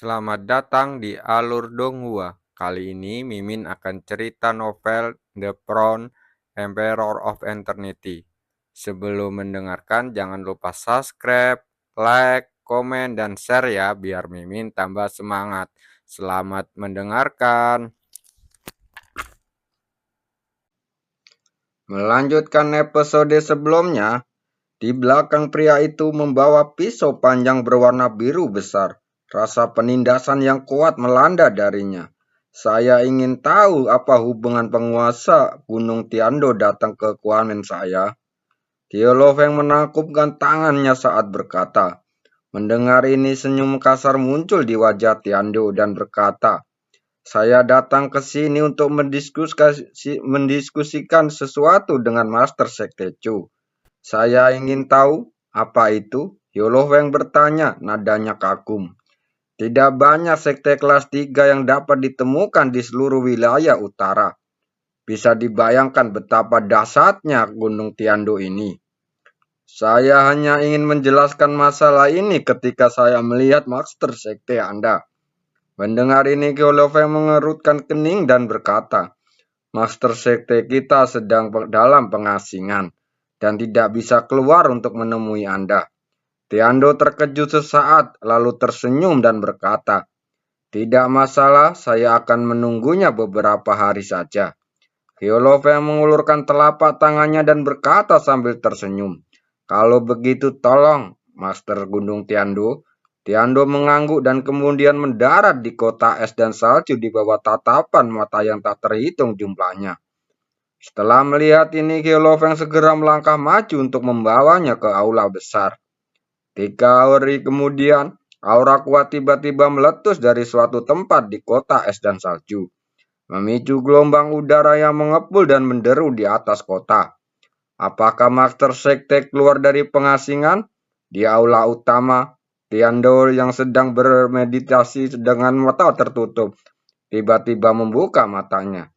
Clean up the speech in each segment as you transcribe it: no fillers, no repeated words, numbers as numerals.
Selamat datang di Alur Donghua. Kali ini Mimin akan cerita novel The Crown Emperor of Eternity. Sebelum mendengarkan jangan lupa subscribe, like, komen, dan share ya biar Mimin tambah semangat. Selamat mendengarkan. Melanjutkan episode sebelumnya, di belakang pria itu membawa pisau panjang berwarna biru besar. Rasa penindasan yang kuat melanda darinya. Saya ingin tahu apa hubungan penguasa Gunung Tiando datang ke Kuamen saya. Tiolofeng menakupkan tangannya saat berkata. Mendengar ini senyum kasar muncul di wajah Tiando dan berkata, saya datang ke sini untuk mendiskusikan sesuatu dengan Master Sekte Chu. Saya ingin tahu apa itu? Yolohweng bertanya, nadanya kagum. Tidak banyak sekte kelas 3 yang dapat ditemukan di seluruh wilayah utara. Bisa dibayangkan betapa dahsyatnya Gunung Tiando ini. Saya hanya ingin menjelaskan masalah ini ketika saya melihat Master Sekte Anda. Mendengar ini, Yolohweng mengerutkan kening dan berkata, Master Sekte kita sedang dalam pengasingan dan tidak bisa keluar untuk menemui Anda. Tiando terkejut sesaat, lalu tersenyum dan berkata, tidak masalah, saya akan menunggunya beberapa hari saja. Hyolofeng mengulurkan telapak tangannya dan berkata sambil tersenyum, kalau begitu tolong, Master Gunung Tiando. Tiando mengangguk dan kemudian mendarat di kota es dan salju di bawah tatapan mata yang tak terhitung jumlahnya. Setelah melihat ini, Hyolofeng segera melangkah maju untuk membawanya ke aula besar. 3 hari kemudian, aura kuat tiba-tiba meletus dari suatu tempat di kota es dan salju, memicu gelombang udara yang mengepul dan menderu di atas kota. Apakah Master Sekte keluar dari pengasingan? Di aula utama, Tiando yang sedang bermeditasi dengan mata tertutup, tiba-tiba membuka matanya.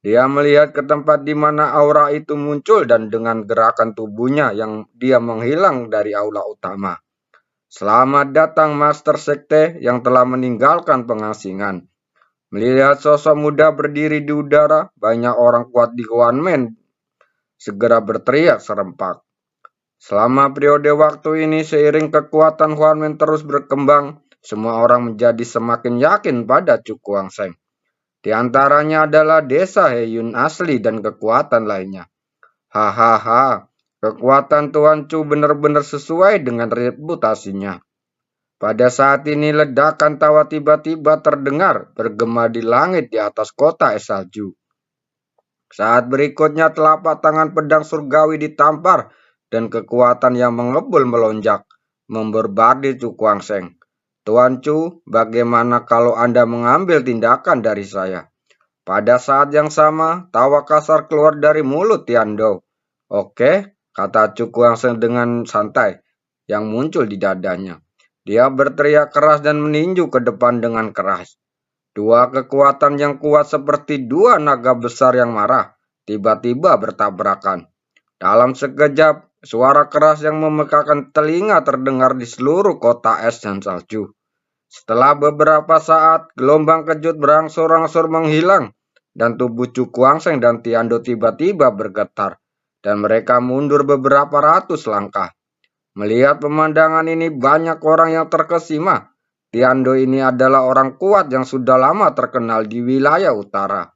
Dia melihat ke tempat di mana aura itu muncul dan dengan gerakan tubuhnya yang dia menghilang dari aula utama. Selamat datang Master Sekte yang telah meninggalkan pengasingan. Melihat sosok muda berdiri di udara, banyak orang kuat di Kuanmen segera berteriak serempak. Selama periode waktu ini, seiring kekuatan Kuanmen terus berkembang, semua orang menjadi semakin yakin pada Chu Kuangseng. Di antaranya adalah desa Heyun asli dan kekuatan lainnya. Hahaha, kekuatan Tuan Chu benar-benar sesuai dengan reputasinya. Pada saat ini ledakan tawa tiba-tiba terdengar bergema di langit di atas kota es salju. Saat berikutnya telapak tangan pedang surgawi ditampar dan kekuatan yang mengebul melonjak, memberbardi Chu Kuangseng. Tuan Chu, bagaimana kalau Anda mengambil tindakan dari saya? Pada saat yang sama, tawa kasar keluar dari mulut Tiando. Oke, kata Chu Kuangseng dengan santai yang muncul di dadanya. Dia berteriak keras dan meninju ke depan dengan keras. Dua kekuatan yang kuat seperti dua naga besar yang marah, tiba-tiba bertabrakan. Dalam sekejap, suara keras yang memekakan telinga terdengar di seluruh kota es dan salju. Setelah beberapa saat, gelombang kejut berangsur-angsur menghilang, dan tubuh Chu Kuangseng dan Tiando tiba-tiba bergetar, dan mereka mundur beberapa ratus langkah. Melihat pemandangan ini, banyak orang yang terkesima. Tiando ini adalah orang kuat yang sudah lama terkenal di wilayah utara.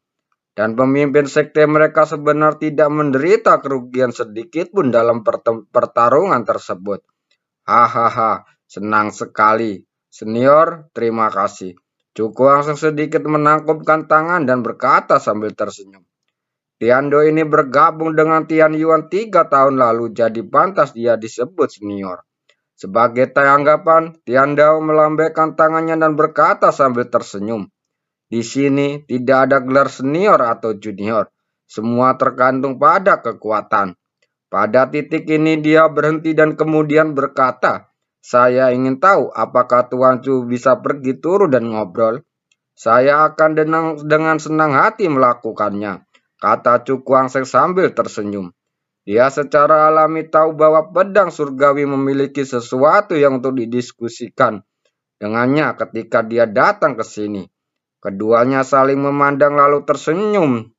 Dan pemimpin sekte mereka sebenarnya tidak menderita kerugian sedikit pun dalam pertarungan tersebut. Hahaha, senang sekali. Senior, terima kasih. Cukup langsung sedikit menangkupkan tangan dan berkata sambil tersenyum. Tiando ini bergabung dengan Tian Yuan 3 tahun lalu, jadi pantas dia disebut senior. Sebagai tanggapan, Tiando melambaikan tangannya dan berkata sambil tersenyum. Di sini tidak ada gelar senior atau junior. Semua tergantung pada kekuatan. Pada titik ini dia berhenti dan kemudian berkata, saya ingin tahu apakah Tuan Chu bisa pergi turun dan ngobrol. Saya akan dengan senang hati melakukannya, kata Chu Kuangseng sambil tersenyum. Dia secara alami tahu bahwa pedang surgawi memiliki sesuatu yang untuk didiskusikan. dengannya ketika dia datang ke sini. Keduanya saling memandang lalu tersenyum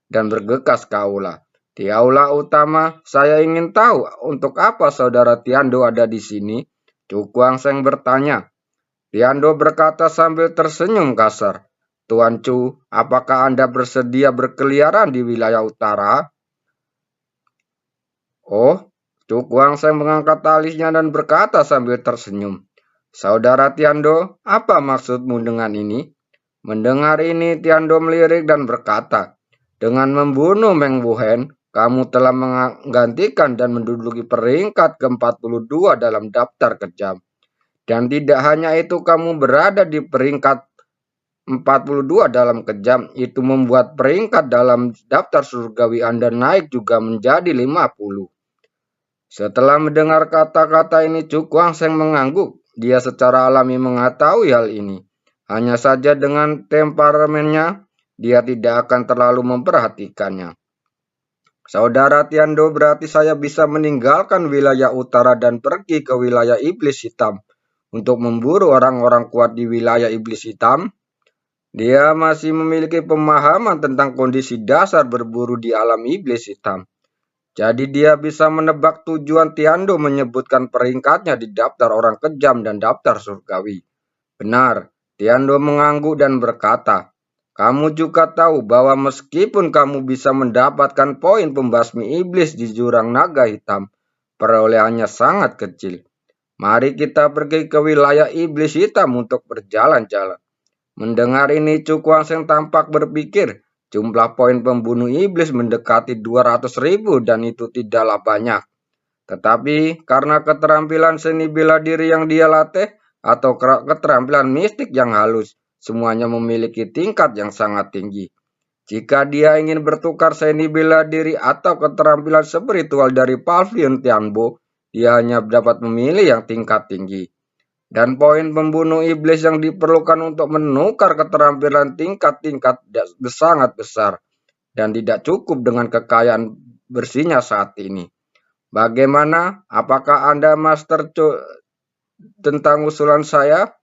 dan bergegas ke aula. Di aula utama, saya ingin tahu untuk apa saudara Tiando ada di sini. Cu Kuangseng bertanya. Tiando berkata sambil tersenyum kasar. Tuan Chu, apakah Anda bersedia berkeliaran di wilayah utara? Oh, Cu Kuangseng mengangkat alisnya dan berkata sambil tersenyum. Saudara Tiando, apa maksudmu dengan ini? Mendengar ini, Tiando melirik dan berkata, dengan membunuh Meng Wuhen, kamu telah menggantikan dan menduduki peringkat ke-42 dalam daftar kejam. Dan tidak hanya itu, kamu berada di peringkat 42 dalam kejam. Itu membuat peringkat dalam daftar surgawi Anda naik juga menjadi 50. Setelah mendengar kata-kata ini, Cu Kuangseng mengangguk. Dia secara alami mengetahui hal ini. Hanya saja dengan temperamennya, dia tidak akan terlalu memperhatikannya. Saudara Tiando, berarti saya bisa meninggalkan wilayah utara dan pergi ke wilayah iblis hitam untuk memburu orang-orang kuat di wilayah iblis hitam? Dia masih memiliki pemahaman tentang kondisi dasar berburu di alam iblis hitam. Jadi dia bisa menebak tujuan Tiando menyebutkan peringkatnya di daftar orang kejam dan daftar surgawi. Benar, Tiando mengangguk dan berkata, kamu juga tahu bahwa meskipun kamu bisa mendapatkan poin pembasmi iblis di jurang naga hitam, perolehannya sangat kecil. Mari kita pergi ke wilayah iblis hitam untuk berjalan-jalan. Mendengar ini, Cu Kuangseng tampak berpikir, jumlah poin pembunuh iblis mendekati 200.000 dan itu tidaklah banyak. Tetapi karena keterampilan seni bela diri yang dia latih atau keterampilan mistik yang halus, semuanya memiliki tingkat yang sangat tinggi. Jika dia ingin bertukar seni bela diri atau keterampilan spiritual dari Pavilion Tianbo, dia hanya dapat memilih yang tingkat tinggi. Dan poin pembunuh iblis yang diperlukan untuk menukar keterampilan tingkat-tingkat sangat besar dan tidak cukup dengan kekayaan bersihnya saat ini. Bagaimana? Apakah Anda master tentang usulan saya?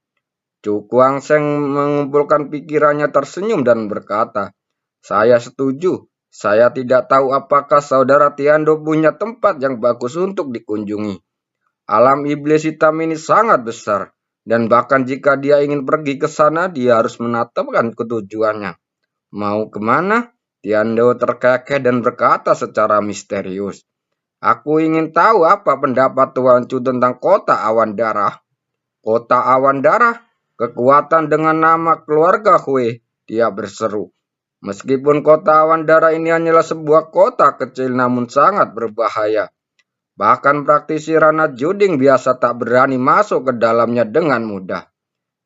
Cu Kuangseng mengumpulkan pikirannya tersenyum dan berkata, saya setuju. Saya tidak tahu apakah saudara Tiando punya tempat yang bagus untuk dikunjungi. Alam iblis hitam ini sangat besar, dan bahkan jika dia ingin pergi ke sana, dia harus menetapkan tujuannya. Mau kemana? Tiando terkekeh dan berkata secara misterius. Aku ingin tahu apa pendapat Tuan Chu tentang kota awan darah. Kota awan darah, kekuatan dengan nama keluarga Hui, dia berseru. Meskipun kota awan darah ini hanyalah sebuah kota kecil namun sangat berbahaya. Bahkan praktisi Rana Juding biasa tak berani masuk ke dalamnya dengan mudah.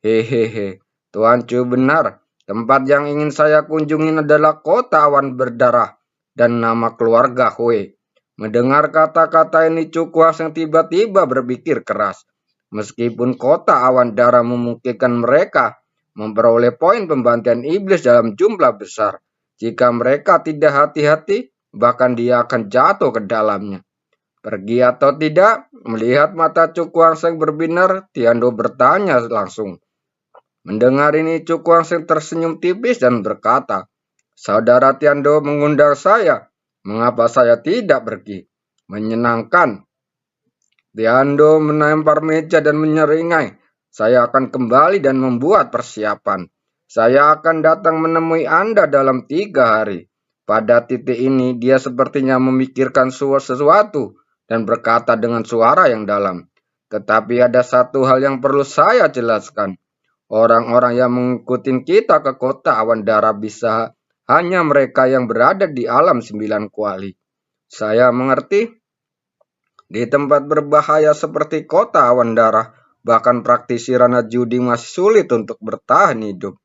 Hehehe, Tuan Chu benar. Tempat yang ingin saya kunjungi adalah kota awan berdarah dan nama keluarga Hui. Mendengar kata-kata ini, Cu Kuangseng tiba-tiba berpikir keras. Meskipun kota awan darah memungkinkan mereka memperoleh poin pembantaian iblis dalam jumlah besar, jika mereka tidak hati-hati, bahkan dia akan jatuh ke dalamnya. Pergi atau tidak? Melihat mata Cu Kuangseng berbinar, Tiando bertanya langsung. Mendengar ini, Cu Kuangseng tersenyum tipis dan berkata, saudara Tiando mengundang saya. Mengapa saya tidak pergi? Menyenangkan. Tiando melempar meja dan menyeringai. Saya akan kembali dan membuat persiapan. Saya akan datang menemui Anda dalam 3 hari. Pada titik ini, dia sepertinya memikirkan sesuatu dan berkata dengan suara yang dalam. Tetapi ada satu hal yang perlu saya jelaskan. Orang-orang yang mengikuti kita ke kota awan darah bisa hanya mereka yang berada di alam 9 kuali. Saya mengerti. Di tempat berbahaya seperti kota awan darah, bahkan praktisi Rana Judi masih sulit untuk bertahan hidup.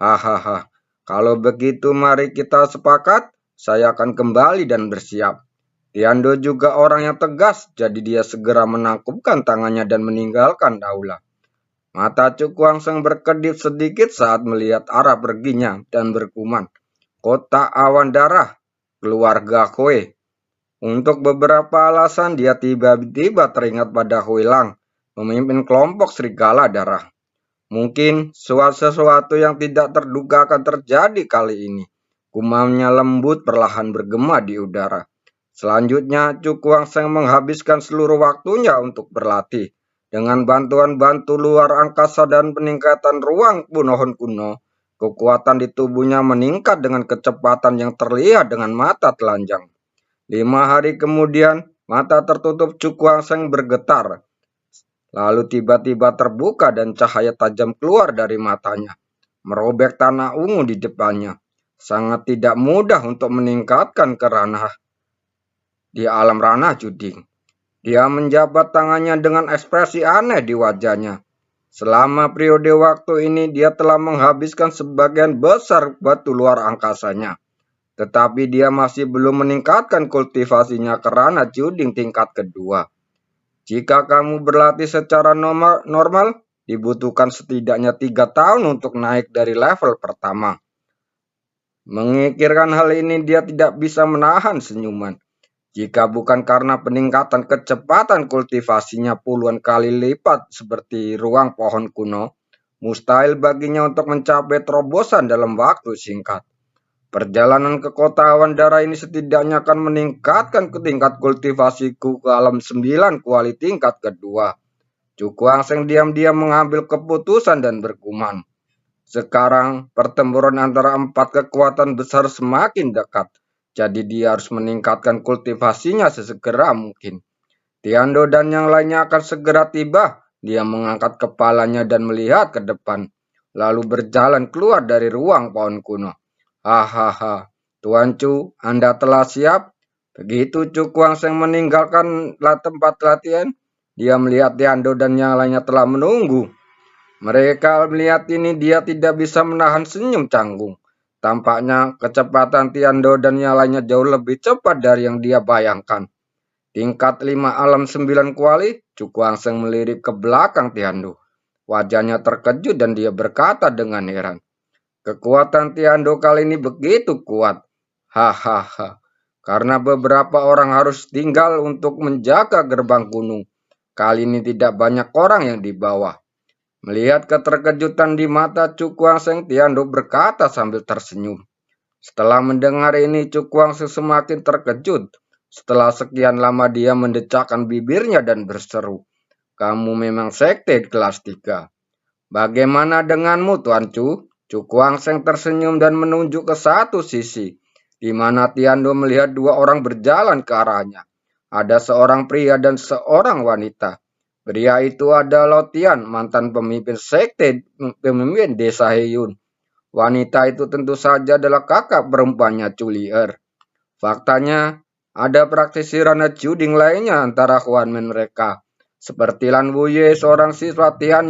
Hahaha. Kalau begitu mari kita sepakat, saya akan kembali dan bersiap. Tiando juga orang yang tegas, jadi dia segera menangkupkan tangannya dan meninggalkan aula. Mata Cu Kuangseng berkedip sedikit saat melihat arah perginya dan berkuman. Kota awan darah, keluarga Hui. Untuk beberapa alasan dia tiba-tiba teringat pada Hui Lang, pemimpin kelompok serigala darah. Mungkin sesuatu yang tidak terduga akan terjadi kali ini. Gumamnya lembut perlahan bergema di udara. Selanjutnya, Cukuang Seng menghabiskan seluruh waktunya untuk berlatih. Dengan bantuan bantu luar angkasa dan peningkatan ruang pohon kuno, kekuatan di tubuhnya meningkat dengan kecepatan yang terlihat dengan mata telanjang. 5 hari kemudian, mata tertutup Cukuang Seng bergetar. Lalu tiba-tiba terbuka dan cahaya tajam keluar dari matanya, merobek tanah ungu di depannya. Sangat tidak mudah untuk meningkatkan ke ranah di alam ranah judi. Dia menjabat tangannya dengan ekspresi aneh di wajahnya. Selama periode waktu ini dia telah menghabiskan sebagian besar batu luar angkasanya. Tetapi dia masih belum meningkatkan kultivasinya ke ranah juding tingkat kedua. Jika kamu berlatih secara normal, dibutuhkan setidaknya 3 tahun untuk naik dari level pertama. Memikirkan hal ini dia tidak bisa menahan senyuman. Jika bukan karena peningkatan kecepatan kultivasinya puluhan kali lipat seperti ruang pohon kuno, mustahil baginya untuk mencapai terobosan dalam waktu singkat. Perjalanan ke kota Awandara ini setidaknya akan meningkatkan ke tingkat kultivasiku ke alam 9 kuali tingkat kedua. Cukuang Seng diam-diam mengambil keputusan dan bergumam. Sekarang pertempuran antara 4 kekuatan besar semakin dekat. Jadi dia harus meningkatkan kultivasinya sesegera mungkin. Tiando dan yang lainnya akan segera tiba. Dia mengangkat kepalanya dan melihat ke depan. Lalu berjalan keluar dari ruang pohon kuno. Hahaha, Tuan Chu, Anda telah siap? Begitu Chu Kuang Seng meninggalkan tempat latihan, dia melihat Tiando dan yang lainnya telah menunggu. Mereka melihat ini dia tidak bisa menahan senyum canggung. Tampaknya kecepatan Tiando dan yang lainnya jauh lebih cepat dari yang dia bayangkan. Tingkat 5 alam 9 kuali, Chu Kuang Seng melirik ke belakang Tiando. Wajahnya terkejut dan dia berkata dengan heran. Kekuatan Tiando kali ini begitu kuat. Hahaha. Karena beberapa orang harus tinggal untuk menjaga gerbang gunung. Kali ini tidak banyak orang yang di bawah. Melihat keterkejutan di mata Cukuang Seng, Tiando berkata sambil tersenyum. Setelah mendengar ini, Cukuang Seng semakin terkejut. Setelah sekian lama dia mendecakkan bibirnya dan berseru. Kamu memang sekte kelas 3. Bagaimana denganmu, Tuan Chu? Cukuang Seng tersenyum dan menunjuk ke satu sisi, di mana Tiando melihat 2 orang berjalan ke arahnya. Ada seorang pria dan seorang wanita. Pria itu adalah Tian, mantan pemimpin sekte, pemimpin desa Heyun. Wanita itu tentu saja adalah kakak perempuannya Chu Lier. Faktanya, ada praktisi ranah juding lainnya antara Huanmen mereka. Seperti Lan Wuye, seorang siswa Tian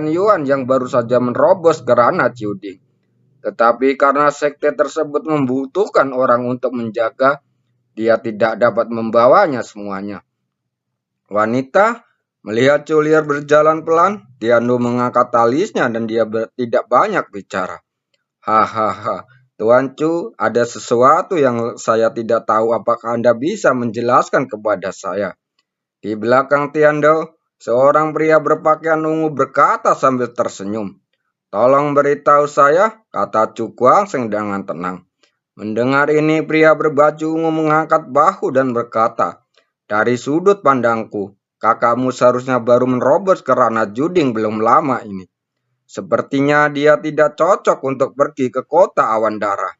Yuan yang baru saja menerobos ke ranah judi. Tetapi karena sekte tersebut membutuhkan orang untuk menjaga, dia tidak dapat membawanya semuanya. Wanita melihat Culier berjalan pelan, Tiandu mengangkat alisnya dan dia tidak banyak bicara. Hahaha, Tuan Chu, ada sesuatu yang saya tidak tahu, apakah Anda bisa menjelaskan kepada saya? Di belakang Tiando, seorang pria berpakaian ungu berkata sambil tersenyum. Tolong beritahu saya, kata Chu Kuang Seng dengan tenang. Mendengar ini, pria berbaju ungu mengangkat bahu dan berkata, dari sudut pandangku, kakakmu seharusnya baru menerobos ke ranah juding belum lama ini. Sepertinya dia tidak cocok untuk pergi ke kota Awandara.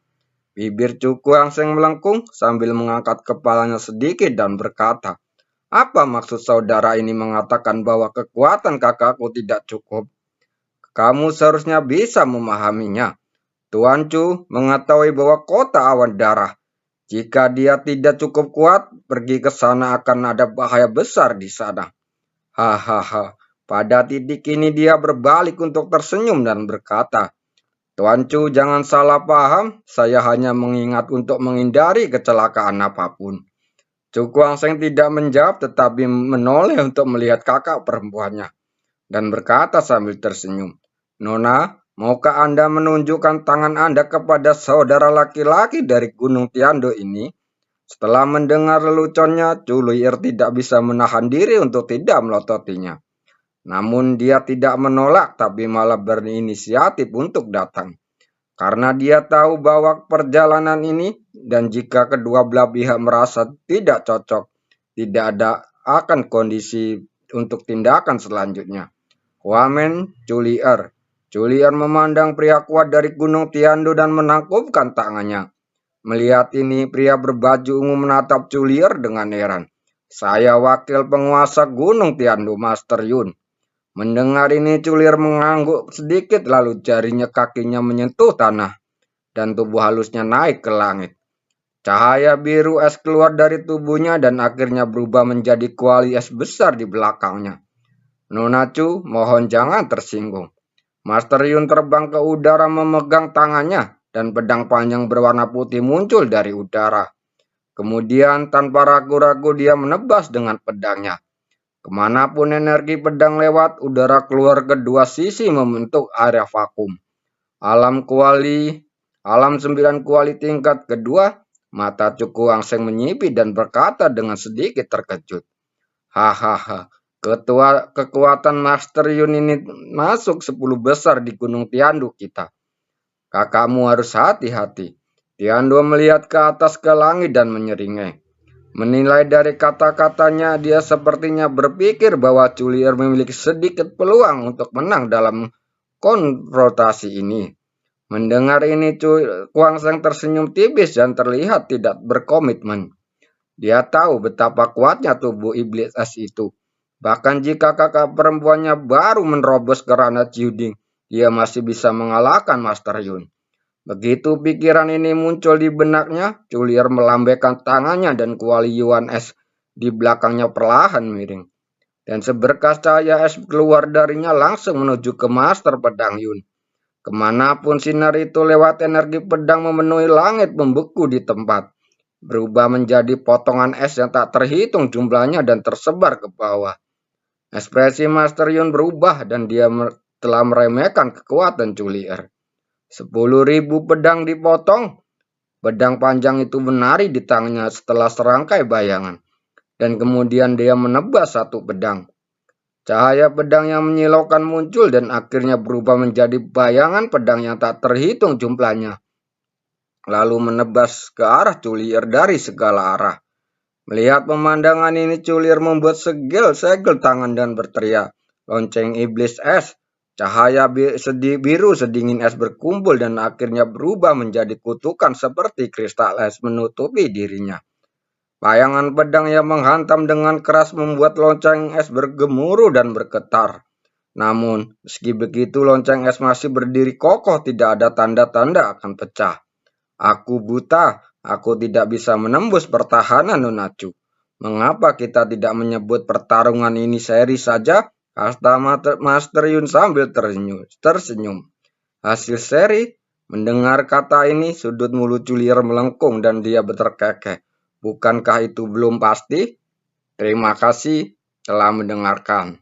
Bibir Chu Kuang Seng melengkung sambil mengangkat kepalanya sedikit dan berkata, apa maksud saudara ini mengatakan bahwa kekuatan kakakku tidak cukup? Kamu seharusnya bisa memahaminya. Tuan Chu mengetahui bahwa kota Awandara, jika dia tidak cukup kuat, pergi ke sana akan ada bahaya besar di sana. Hahaha. Pada titik ini dia berbalik untuk tersenyum dan berkata, Tuan Chu jangan salah paham, saya hanya mengingat untuk menghindari kecelakaan apapun. Chu Kuang Seng tidak menjawab tetapi menoleh untuk melihat kakak perempuannya dan berkata sambil tersenyum, Nona, maukah Anda menunjukkan tangan Anda kepada saudara laki-laki dari Gunung Tiando ini? Setelah mendengar leluconnya, Chu Lier tidak bisa menahan diri untuk tidak melototinya. Namun dia tidak menolak tapi malah berinisiatif untuk datang. Karena dia tahu bahwa perjalanan ini dan jika kedua belah pihak merasa tidak cocok, tidak ada akan kondisi untuk tindakan selanjutnya. Wamen Julier. Julier memandang pria kuat dari Gunung Tiando dan menangkupkan tangannya. Melihat ini, pria berbaju ungu menatap Julier dengan heran. Saya wakil penguasa Gunung Tiando, Master Yun. Mendengar ini, Julier mengangguk sedikit lalu jarinya kakinya menyentuh tanah dan tubuh halusnya naik ke langit. Cahaya biru es keluar dari tubuhnya dan akhirnya berubah menjadi kuali es besar di belakangnya. Nona Chu, mohon jangan tersinggung. Master Yun terbang ke udara memegang tangannya dan pedang panjang berwarna putih muncul dari udara. Kemudian tanpa ragu-ragu dia menebas dengan pedangnya. Kemanapun energi pedang lewat, udara keluar kedua sisi membentuk area vakum. Alam 9 kuali tingkat kedua, mata Cuku Wangseng menyipit dan berkata dengan sedikit terkejut. Hahaha, kekuatan Master Yun ini masuk 10 besar di Gunung Tiandu kita. Kakakmu harus hati-hati. Tiandu melihat ke atas ke langit dan menyeringai. Menilai dari kata-katanya, dia sepertinya berpikir bahwa Julier memiliki sedikit peluang untuk menang dalam konfrontasi ini. Mendengar ini, Kuangseng tersenyum tipis dan terlihat tidak berkomitmen. Dia tahu betapa kuatnya tubuh iblis es itu. Bahkan jika kakak perempuannya baru menerobos ke ranah Jiuding, dia masih bisa mengalahkan Master Yun. Begitu pikiran ini muncul di benaknya, Julier melambaikan tangannya dan kuali Yuan es di belakangnya perlahan miring. Dan seberkas cahaya es keluar darinya langsung menuju ke Master Pedang Yun. Kemanapun sinar itu lewat, energi pedang memenuhi langit membeku di tempat. Berubah menjadi potongan es yang tak terhitung jumlahnya dan tersebar ke bawah. Ekspresi Master Yun berubah dan dia telah meremehkan kekuatan Julier. 10.000 pedang dipotong. Pedang panjang itu menari di tangannya setelah serangkai bayangan. Dan kemudian dia menebas satu pedang. Cahaya pedang yang menyilaukan muncul dan akhirnya berubah menjadi bayangan pedang yang tak terhitung jumlahnya. Lalu menebas ke arah Julier dari segala arah. Melihat pemandangan ini, Julier membuat segel tangan dan berteriak. Lonceng iblis es. Cahaya biru sedingin es berkumpul dan akhirnya berubah menjadi kutukan seperti kristal es menutupi dirinya. Bayangan pedang yang menghantam dengan keras membuat lonceng es bergemuruh dan bergetar. Namun, meski begitu lonceng es masih berdiri kokoh, tidak ada tanda-tanda akan pecah. Aku buta, aku tidak bisa menembus pertahanan Nunacu. Mengapa kita tidak menyebut pertarungan ini seri saja? Kata Master Yun sambil tersenyum. Hasil seri, mendengar kata ini, sudut mulut Julier melengkung dan dia berkekeh. Bukankah itu belum pasti? Terima kasih telah mendengarkan.